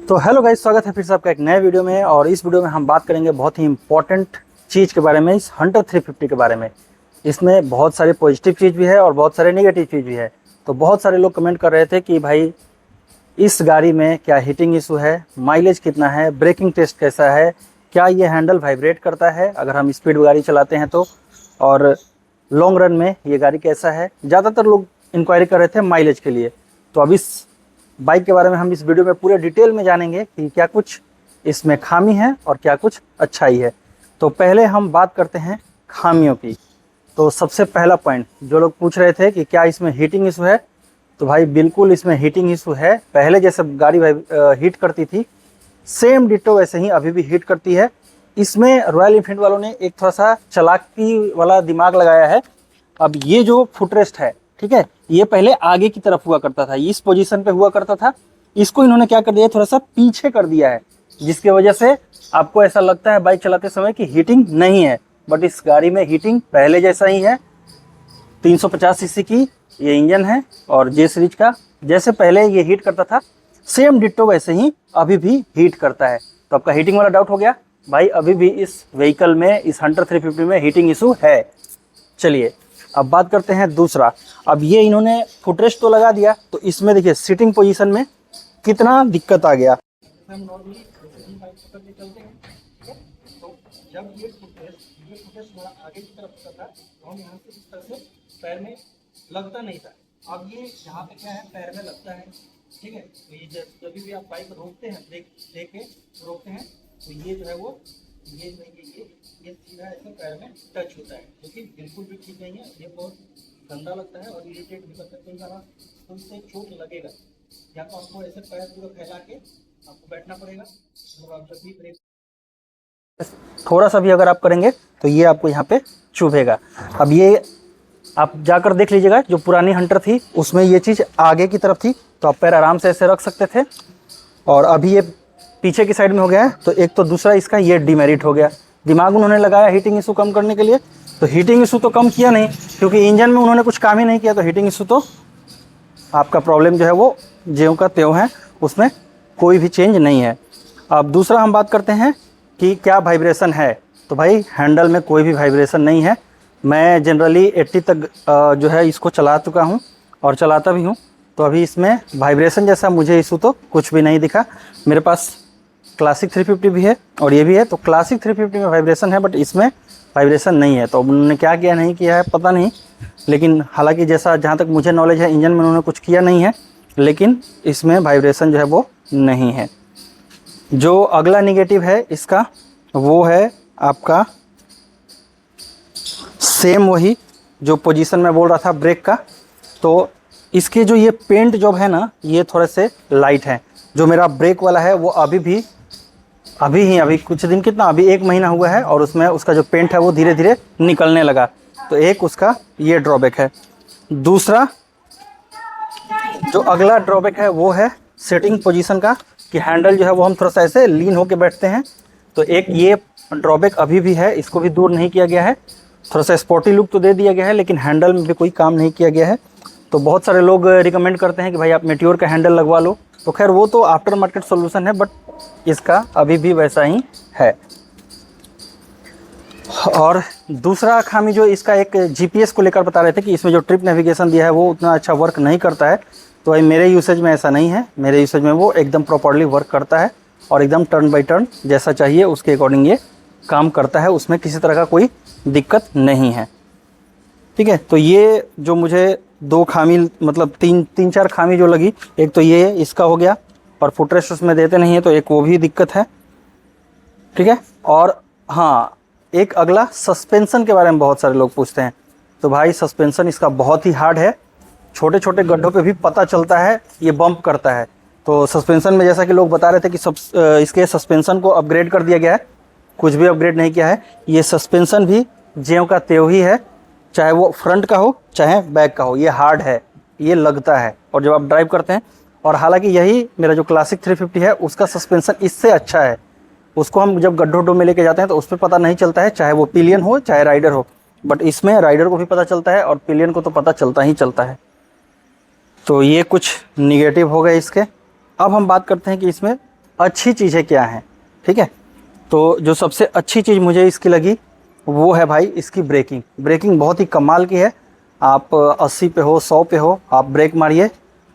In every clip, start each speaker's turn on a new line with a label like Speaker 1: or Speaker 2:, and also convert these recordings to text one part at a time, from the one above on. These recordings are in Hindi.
Speaker 1: तो हेलो गाइस, स्वागत है फिर से आपका एक नए वीडियो में। और इस वीडियो में हम बात करेंगे बहुत ही इंपॉर्टेंट चीज़ के बारे में, इस हंटर 350 के बारे में। इसमें बहुत सारे पॉजिटिव चीज़ भी है और बहुत सारे नेगेटिव चीज़ भी है। तो बहुत सारे लोग कमेंट कर रहे थे कि भाई इस गाड़ी में क्या हीटिंग इशू है, माइलेज कितना है, ब्रेकिंग टेस्ट कैसा है, क्या ये हैंडल वाइब्रेट करता है अगर हम स्पीड गाड़ी चलाते हैं तो, और लॉन्ग रन में ये गाड़ी कैसा है। ज़्यादातर लोग इंक्वायरी कर रहे थे माइलेज के लिए। तो अब इस बाइक के बारे में हम इस वीडियो में पूरे डिटेल में जानेंगे कि क्या कुछ इसमें खामी है और क्या कुछ अच्छाई है। तो पहले हम बात करते हैं खामियों की। तो सबसे पहला पॉइंट, जो लोग पूछ रहे थे कि क्या इसमें हीटिंग इशू है, तो भाई बिल्कुल इसमें हीटिंग इशू है। पहले जैसे गाड़ी हीट करती थी सेम डिट्टो वैसे ही अभी भी हीट करती है। इसमें रॉयल एनफील्ड वालों ने एक थोड़ा सा चालाकी वाला दिमाग लगाया है। अब ये जो फुटरेस्ट है, ठीक है, ये पहले आगे की तरफ हुआ करता था, इस पोजीशन पे हुआ करता था। इसको इन्होंने क्या कर दिया, थोड़ा सा पीछे कर दिया है, जिसकी वजह से आपको ऐसा लगता है बाइक चलाते समय कि हीटिंग नहीं है। बट इस गाड़ी में हीटिंग पहले जैसा ही है। 350 सीसी की ये इंजन है और जे सीरीज का, जैसे पहले ये हीट करता था सेम डिट्टो वैसे ही अभी भी हीट करता है। तो आपका हीटिंग वाला डाउट हो गया भाई, अभी भी इस व्हीकल में, इस हंटर 350 में हीटिंग इशू है। चलिए अब बात करते हैं दूसरा। अब ये इन्होंने फुटरेस्ट तो लगा दिया, तो इसमें देखिए सीटिंग पोजीशन में कितना दिक्कत आ गया। हम नॉर्मली बाइक पकड़ के चलते हैं, तो जब ये फुटरेस्ट थोड़ा आगे की तरफ होता था तो हम यहाँ से इस तरह से पैर में लगता नहीं था। अब ये यहाँ पे क्या है, पैर में लगता है, ठीक है। तो ये जब भी आप बाइक रोकते हैं, ब्रेक लेके रोकते हैं, तो ये जो है वो ये सीधा ऐसे पैर में टच होता है, जो कि बिल्कुल भी ठीक नहीं है। ये बहुत गंदा लगता है और इरिटेट भी करता है। कई बार तो इससे चोट लगेगा, या तो आपको ऐसे पैर पूरा फैला के आपको बैठना पड़ेगा, और आप जब भी ब्रेक थोड़ा सा भी अगर आप करेंगे तो ये आपको यहाँ पे चुभेगा। अब ये आप जाकर देख लीजिएगा, जो पुरानी हंटर थी उसमें ये चीज़ आगे की तरफ थी, तो आप पैर आराम से ऐसे रख सकते थे, और अभी ये पीछे की साइड में हो गया है। तो एक तो दूसरा इसका ये डिमेरिट हो गया। दिमाग उन्होंने लगाया हीटिंग इशू कम करने के लिए, तो हीटिंग इशू तो कम किया नहीं, क्योंकि इंजन में उन्होंने कुछ काम ही नहीं किया। तो हीटिंग इशू तो आपका प्रॉब्लम जो है वो ज्यों का त्यों है, उसमें कोई भी चेंज नहीं है। अब दूसरा हम बात करते हैं कि क्या वाइब्रेशन है। तो भाई हैंडल में कोई भी वाइब्रेशन नहीं है। मैं जनरली 80 तक जो है इसको चला चुका हूँ और चलाता भी हूँ, तो अभी इसमें वाइब्रेशन जैसा मुझे इशू तो कुछ भी नहीं दिखा। मेरे पास क्लासिक 350 भी है और ये भी है, तो क्लासिक 350 में वाइब्रेशन है, बट इसमें वाइब्रेशन नहीं है। तो उन्होंने क्या किया नहीं किया है पता नहीं, लेकिन हालांकि जहाँ तक मुझे नॉलेज है इंजन में उन्होंने कुछ किया नहीं है, लेकिन इसमें वाइब्रेशन जो है वो नहीं है। जो अगला निगेटिव है इसका, वो है आपका सेम वही जो पोजीशन में बोल रहा था ब्रेक का। तो इसके जो ये पेंट जॉब है ना, ये थोड़े से लाइट है। जो मेरा ब्रेक वाला है वो अभी कुछ दिन, कितना, अभी 1 महीना हुआ है, और उसमें उसका जो पेंट है वो धीरे धीरे निकलने लगा। तो एक उसका ये ड्रॉबैक है। दूसरा जो अगला ड्रॉबैक है वो है सेटिंग पोजीशन का, कि हैंडल जो है वो हम थोड़ा सा ऐसे लीन होके बैठते हैं। तो एक ये ड्रॉबैक अभी भी है, इसको भी दूर नहीं किया गया है। थोड़ा सा स्पोर्टी लुक तो दे दिया गया है, लेकिन हैंडल में भी कोई काम नहीं किया गया है। तो बहुत सारे लोग रिकमेंड करते हैं कि भाई आप मेट्योर का हैंडल लगवा लो, तो खैर वो तो आफ्टर मार्केट सॉल्यूशन है, बट इसका अभी भी वैसा ही है। और दूसरा खामी जो इसका, एक जीपीएस को लेकर बता रहे थे कि इसमें जो ट्रिप नेविगेशन दिया है वो उतना अच्छा वर्क नहीं करता है। तो भाई मेरे यूसेज में ऐसा नहीं है। मेरे यूसेज में वो एकदम प्रॉपर्ली वर्क करता है और एकदम टर्न बाई टर्न जैसा चाहिए उसके अकॉर्डिंग ये काम करता है। उसमें किसी तरह का कोई दिक्कत नहीं है, ठीक है। तो ये जो मुझे 2 खामी, मतलब 3-4 खामी जो लगी, एक तो ये इसका हो गया, और फुटरेस्ट उसमें देते नहीं है, तो एक वो भी दिक्कत है, ठीक है। और हाँ, एक अगला सस्पेंशन के बारे में बहुत सारे लोग पूछते हैं। तो भाई सस्पेंशन इसका बहुत ही हार्ड है। छोटे छोटे गड्ढों पे भी पता चलता है ये बम्प करता है। तो सस्पेंशन में जैसा कि लोग बता रहे थे कि इसके सस्पेंशन को अपग्रेड कर दिया गया है, कुछ भी अपग्रेड नहीं किया है। ये सस्पेंशन भी ज्यों का त्यों ही है, चाहे वो फ्रंट का हो चाहे बैक का हो, ये हार्ड है, ये लगता है। और जब आप ड्राइव करते हैं, और हालांकि यही मेरा जो क्लासिक 350 है उसका सस्पेंशन इससे अच्छा है। उसको हम जब गड्ढों में लेके जाते हैं तो उस पर पता नहीं चलता है, चाहे वो पिलियन हो चाहे राइडर हो, बट इसमें राइडर को भी पता चलता है और पिलियन को तो पता चलता ही चलता है। तो ये कुछ निगेटिव हो गए इसके। अब हम बात करते हैं कि इसमें अच्छी चीज़ें क्या हैं, ठीक है। तो जो सबसे अच्छी चीज़ मुझे इसकी लगी वो है भाई इसकी ब्रेकिंग। ब्रेकिंग बहुत ही कमाल की है। आप 80 पे हो, 100 पे हो, आप ब्रेक मारिए,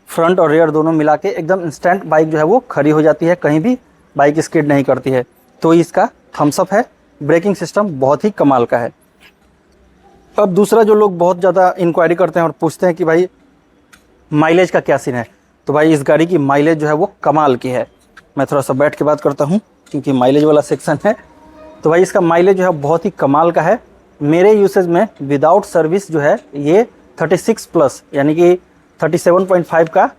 Speaker 1: फ्रंट और रियर दोनों मिला के एकदम इंस्टेंट बाइक जो है वो खड़ी हो जाती है, कहीं भी बाइक स्किड नहीं करती है। तो इसका थम्स अप है, ब्रेकिंग सिस्टम बहुत ही कमाल का है। अब दूसरा जो लोग बहुत ज़्यादा इंक्वायरी करते हैं और पूछते हैं कि भाई माइलेज का क्या सीन है, तो भाई इस गाड़ी की माइलेज जो है वो कमाल की है। मैं थोड़ा सा बैठ के बात करता हूँ क्योंकि माइलेज वाला सेक्शन है। तो भाई इसका माइलेज जो है बहुत ही कमाल का है। मेरे यूसेज में विदाउट सर्विस जो है ये 36 प्लस यानी कि 37.5 का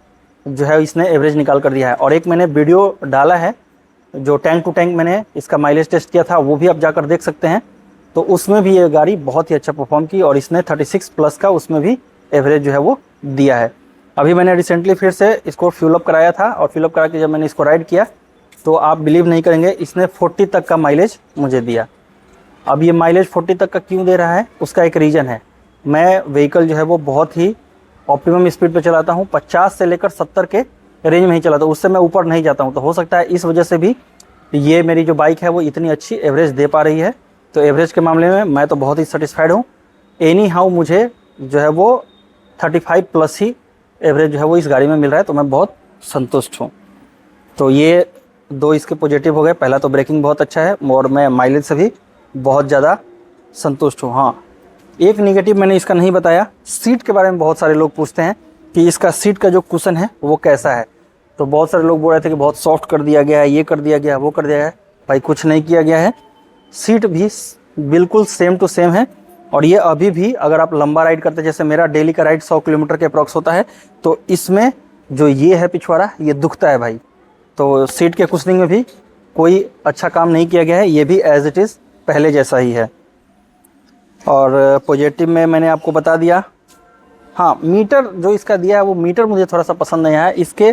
Speaker 1: जो है इसने एवरेज निकाल कर दिया है। और एक मैंने वीडियो डाला है जो टैंक टू टैंक मैंने इसका माइलेज टेस्ट किया था, वो भी आप जाकर देख सकते हैं। तो उसमें भी ये गाड़ी बहुत ही अच्छा परफॉर्म की और इसने 36 प्लस का उसमें भी एवरेज जो है वो दिया है। अभी मैंने रिसेंटली फिर से इसको फ्यूल अप कराया था और फ्यूल अप करा के जब मैंने इसको राइड किया तो आप बिलीव नहीं करेंगे, इसने 40 तक का माइलेज मुझे दिया। अब ये माइलेज 40 तक का क्यों दे रहा है, उसका एक रीज़न है। मैं व्हीकल जो है वो बहुत ही ऑप्टिमम स्पीड पे चलाता हूँ, 50 से लेकर 70 के रेंज में ही चलाता हूँ, उससे मैं ऊपर नहीं जाता हूँ। तो हो सकता है इस वजह से भी ये मेरी जो बाइक है वो इतनी अच्छी एवरेज दे पा रही है। तो एवरेज के मामले में मैं तो बहुत ही सेटिस्फाइड हूँ। एनी हाउ मुझे जो है वो 35 प्लस ही एवरेज जो है वो इस गाड़ी में मिल रहा है, तो मैं बहुत संतुष्ट हूँ। तो ये दो इसके पॉजिटिव हो गए। पहला तो ब्रेकिंग बहुत अच्छा है और मैं माइलेज से भी बहुत ज़्यादा संतुष्ट हूँ। हाँ, एक नेगेटिव मैंने इसका नहीं बताया, सीट के बारे में बहुत सारे लोग पूछते हैं कि इसका सीट का जो कुशन है वो कैसा है। तो बहुत सारे लोग बोल रहे थे कि बहुत सॉफ्ट कर दिया गया है, ये कर दिया गया है, वो कर दिया गया है। भाई कुछ नहीं किया गया है, सीट भी बिल्कुल सेम टू सेम है। और ये अभी भी अगर आप लंबा राइड करते हैं, जैसे मेरा डेली का राइड 100 किलोमीटर के अप्रॉक्स होता है, तो इसमें जो ये है पिछवाड़ा ये दुखता है भाई। तो सीट के कुशनिंग में भी कोई अच्छा काम नहीं किया गया है, ये भी एज इट इज़ पहले जैसा ही है। और पॉजिटिव में मैंने आपको बता दिया। हाँ, मीटर जो इसका दिया है वो मीटर मुझे थोड़ा सा पसंद नहीं आया। इसके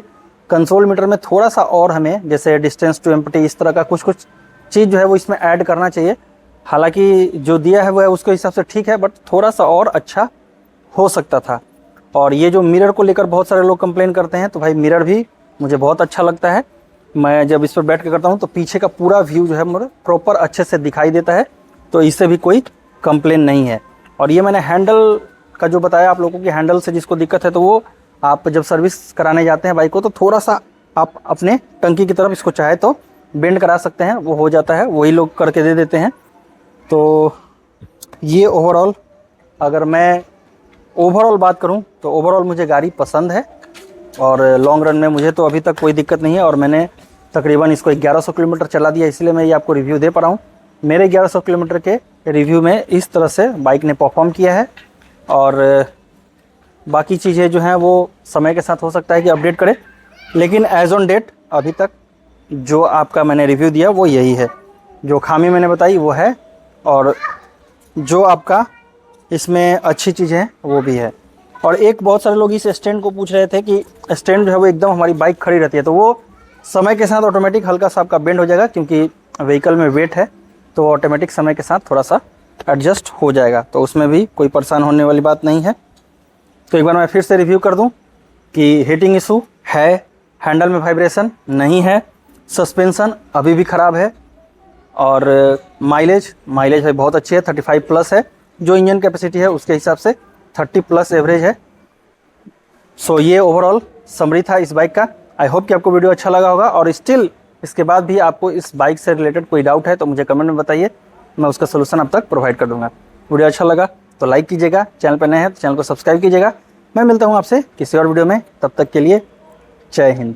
Speaker 1: कंसोल मीटर में थोड़ा सा और हमें जैसे डिस्टेंस टू एम्प्टी इस तरह का कुछ चीज़ जो है वो इसमें ऐड करना चाहिए। हालांकि जो दिया है वो है उसके हिसाब से ठीक है, बट थोड़ा सा और अच्छा हो सकता था। और ये जो मिरर को लेकर बहुत सारे लोग कंप्लेन करते हैं, तो भाई मिरर भी मुझे बहुत अच्छा लगता है। मैं जब इस पर बैठ के करता हूँ तो पीछे का पूरा व्यू जो है मुझे प्रॉपर अच्छे से दिखाई देता है, तो इससे भी कोई कंप्लेन नहीं है। और ये मैंने हैंडल का जो बताया आप लोगों की, हैंडल से जिसको दिक्कत है तो वो आप जब सर्विस कराने जाते हैं बाइक को तो थोड़ा सा आप अपने टंकी की तरफ इसको चाहे तो बेंड करा सकते हैं, वो हो जाता है, वही लोग करके दे देते हैं। तो ये ओवरऑल अगर मैं ओवरऑल बात करूं तो ओवरऑल मुझे गाड़ी पसंद है और लॉन्ग रन में मुझे तो अभी तक कोई दिक्कत नहीं है। और मैंने तकरीबन इसको 1100 किलोमीटर चला दिया, इसलिए मैं ये आपको रिव्यू दे पा रहा हूँ। मेरे 1100 किलोमीटर के रिव्यू में इस तरह से बाइक ने परफॉर्म किया है। और बाकी चीज़ें जो हैं वो समय के साथ हो सकता है कि अपडेट करें, लेकिन एज ऑन डेट अभी तक जो आपका मैंने रिव्यू दिया वो यही है। जो खामी मैंने बताई वो है और जो आपका इसमें अच्छी चीज़ है वो भी है। और एक बहुत सारे लोग इस स्टैंड को पूछ रहे थे कि स्टैंड जो है वो एकदम हमारी बाइक खड़ी रहती है, तो वो समय के साथ ऑटोमेटिक हल्का सा आपका बेंड हो जाएगा, क्योंकि व्हीकल में वेट है तो ऑटोमेटिक समय के साथ थोड़ा सा एडजस्ट हो जाएगा, तो उसमें भी कोई परेशान होने वाली बात नहीं है। तो एक बार मैं फिर से रिव्यू कर दूं कि हीटिंग इशू है, हैंडल में वाइब्रेशन नहीं है, सस्पेंशन अभी भी ख़राब है, और माइलेज भाई बहुत अच्छी है, 35 प्लस है। जो इंजन कैपेसिटी है उसके हिसाब से 30 प्लस एवरेज है। सो ये ओवरऑल समरी था इस बाइक का। आई होप कि आपको वीडियो अच्छा लगा होगा। और स्टिल इसके बाद भी आपको इस बाइक से रिलेटेड कोई डाउट है तो मुझे कमेंट में बताइए, मैं उसका सोल्यूशन अब तक प्रोवाइड कर दूंगा। वीडियो अच्छा लगा तो लाइक कीजिएगा, चैनल पर नए हैं तो चैनल को सब्सक्राइब कीजिएगा। मैं मिलता हूँ आपसे किसी और वीडियो में, तब तक के लिए जय हिंद।